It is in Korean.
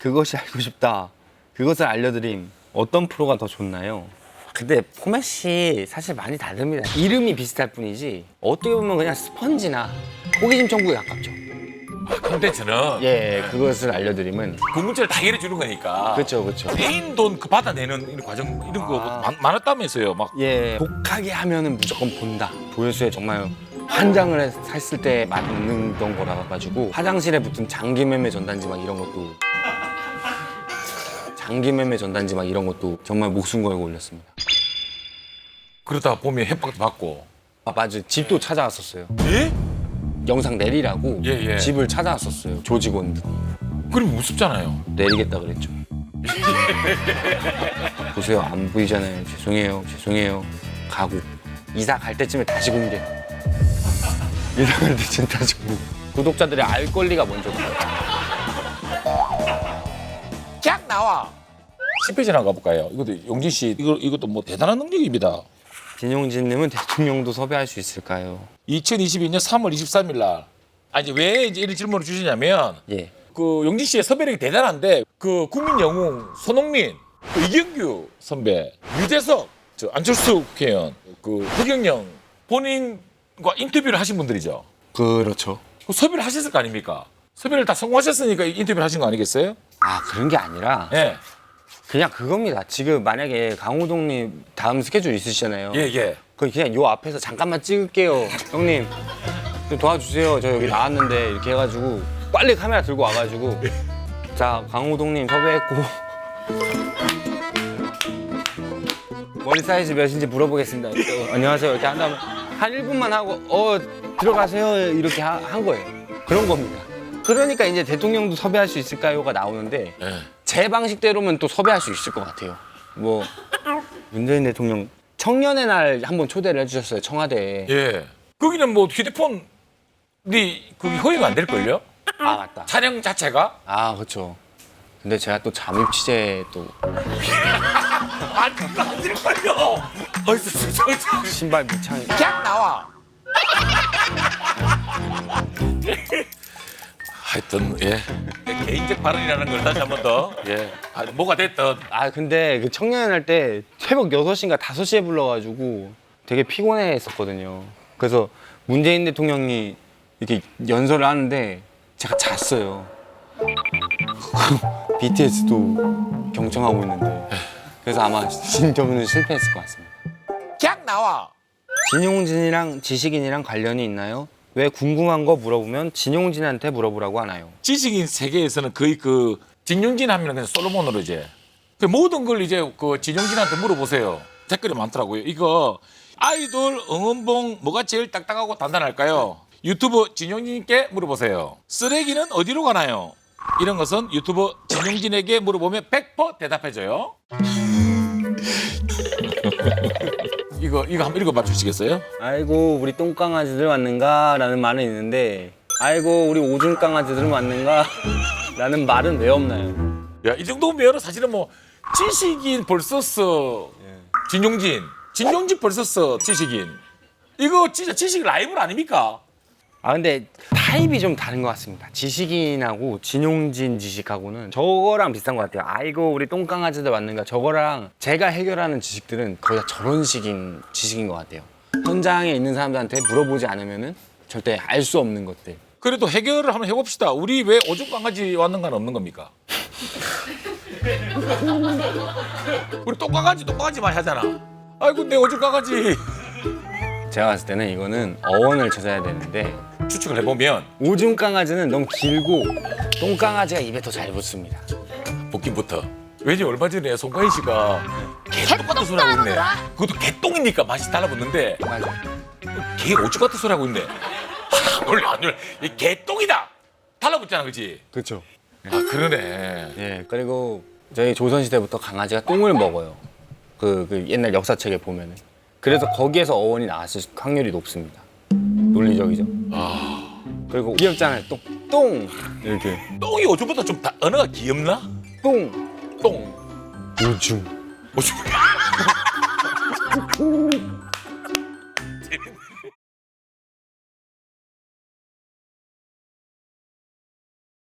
그것이 알고 싶다. 그것을 알려드림. 어떤 프로가 더 좋나요? 근데 포맷이 사실 많이 다릅니다. 이름이 비슷할 뿐이지 어떻게 보면 그냥 스펀지나 호기심 천국에 가깝죠. 콘텐츠는 예, 그것을 알려드림은 그 문제를 다 해결해 주는 거니까. 그렇죠, 그렇죠. 개인 돈 그 받아내는 이런 과정 이런 거 아. 많았다면서요. 막 예, 독하게 하면은 무조건 본다. 조회수에 정말 환장을 했을 때 맞는 거라 가지고 화장실에 붙은 장기매매 전단지 막 이런 것도 정말 목숨 걸고 올렸습니다. 그러다 보면 협박도 받고. 아, 맞아. 집도 찾아왔었어요. 예? 영상 내리라고 예, 예. 집을 찾아왔었어요. 조직원들. 그럼 무섭잖아요. 내리겠다 그랬죠. 보세요, 안 보이잖아요. 죄송해요. 가고 이사 갈 때쯤에 다시 공개. 이사 갈 때쯤 다시 공개. 구독자들이 알 권리가 먼저. 쫙 나와. 10페이지 나 가볼까요? 이것도 용진 씨 이것도 뭐 대단한 능력입니다. 진용진님은 대통령도 섭외할 수 있을까요? 2022년 3월 23일 날. 이제 왜 이제 이런 질문을 주시냐면 예. 그 용진 씨의 섭외력이 대단한데 그 국민 영웅 손흥민, 그 이경규 선배, 유재석, 저 안철수 국회의원, 그 허경영 본인과 인터뷰를 하신 분들이죠. 그렇죠. 그 섭외를 하셨을 거 아닙니까? 섭외를 다 성공하셨으니까 인터뷰를 하신 거 아니겠어요? 아, 그런 게 아니라 예, 그냥 그겁니다. 지금 만약에 강호동님 다음 스케줄 있으시잖아요. 예, 예. 그냥 요 앞에서 잠깐만 찍을게요. 형님 좀 도와주세요. 저 여기 나왔는데 이렇게 해가지고 빨리 카메라 들고 와가지고 자, 강호동님 섭외했고 머리 사이즈 몇인지 물어보겠습니다. 안녕하세요 이렇게 한 다음에 한 1분만 하고 들어가세요 이렇게 한 거예요. 그런 겁니다. 그러니까 이제 대통령도 섭외할 수 있을까요가 나오는데 예. 제 방식대로면 또 섭외할 수 있을 것 같아요. 뭐 문재인 대통령 청년의 날 한번 초대를 해주셨어요, 청와대에. 예. 거기는 뭐 휴대폰이 그게 허용이 안 될걸요? 아, 맞다. 촬영 자체가? 아, 그렇죠. 근데 제가 또 잠입 취재 또 그거 안 될걸요? 어디서 신발 밑창. 쫙 나와. 하여튼 예 개인적 발언이라는 걸 다시 한 번 더 예 뭐가 됐든 아, 근데 그 청년의 날 때 새벽 6시인가 5시에 불러가지고 되게 피곤해했었거든요. 그래서 문재인 대통령이 이렇게 연설을 하는데 제가 잤어요. BTS도 경청하고 있는데. 그래서 아마 진정은 실패했을 것 같습니다. 쫙 나와. 진용진이랑 지식인이랑 관련이 있나요? 왜 궁금한 거 물어보면 진용진한테 물어보라고 하나요? 지식인 세계에서는 거의 그 진용진 하면 그냥 솔로몬으로 이제 그 모든 걸 이제 그 진용진한테 물어보세요. 댓글이 많더라고요. 이거 아이돌 응원봉 뭐가 제일 딱딱하고 단단할까요? 유튜브 진용진께 물어보세요. 쓰레기는 어디로 가나요? 이런 것은 유튜브 진용진에게 물어보면 100% 대답해줘요. 이거 한번 읽어봐 주시겠어요? 아이고 우리 똥강아지들 왔는가? 라는 말은 있는데 아이고 우리 오줌 강아지들은 왔는가? 라는 말은 왜 없나요? 야, 이 정도면 사실은 뭐 지식인 벌써서 진용진 벌써서 지식인 이거 진짜 지식 라이벌 아닙니까? 아, 근데 타입이 좀 다른 것 같습니다. 지식인하고 진용진 지식하고는 저거랑 비슷한 것 같아요. 아이고 우리 똥강아지들 왔는가? 저거랑 제가 해결하는 지식들은 거의 다 저런 식인 지식인 것 같아요. 현장에 있는 사람들한테 물어보지 않으면은 절대 알 수 없는 것들. 그래도 해결을 한번 해봅시다. 우리 왜 오줌 강아지 왔는가는 없는 겁니까? 우리 똥강아지 많이 하잖아. 아이고 내 오줌 강아지. 제가 봤을 때는 이거는 어원을 찾아야 되는데 추측을 해보면 오줌 강아지는 너무 길고 똥강아지가 입에 더 잘 붙습니다. 복김부터. 왜냐 얼마 전에 송가인 씨가 개 똑같은 소리 하고 있네. 그것도 개똥이니까 맛이 달라붙는데 맞아. 개 오줌 같은 소리 하고 있네. 안 놀래. 이 개똥이다. 달라붙잖아, 그렇지? 그렇죠. 아 그러네. 예, 그리고 저희 조선시대부터 강아지가 똥을 먹어요. 그 옛날 역사책에 보면은. 그래서 거기에서 어원이 나왔을 확률이 높습니다. 논리적이죠. 그리고 귀엽잖아요. 똥 이렇게 똥이 오줌보다 좀 언어가 귀엽나? 똥 똥. 오줌. 오줌.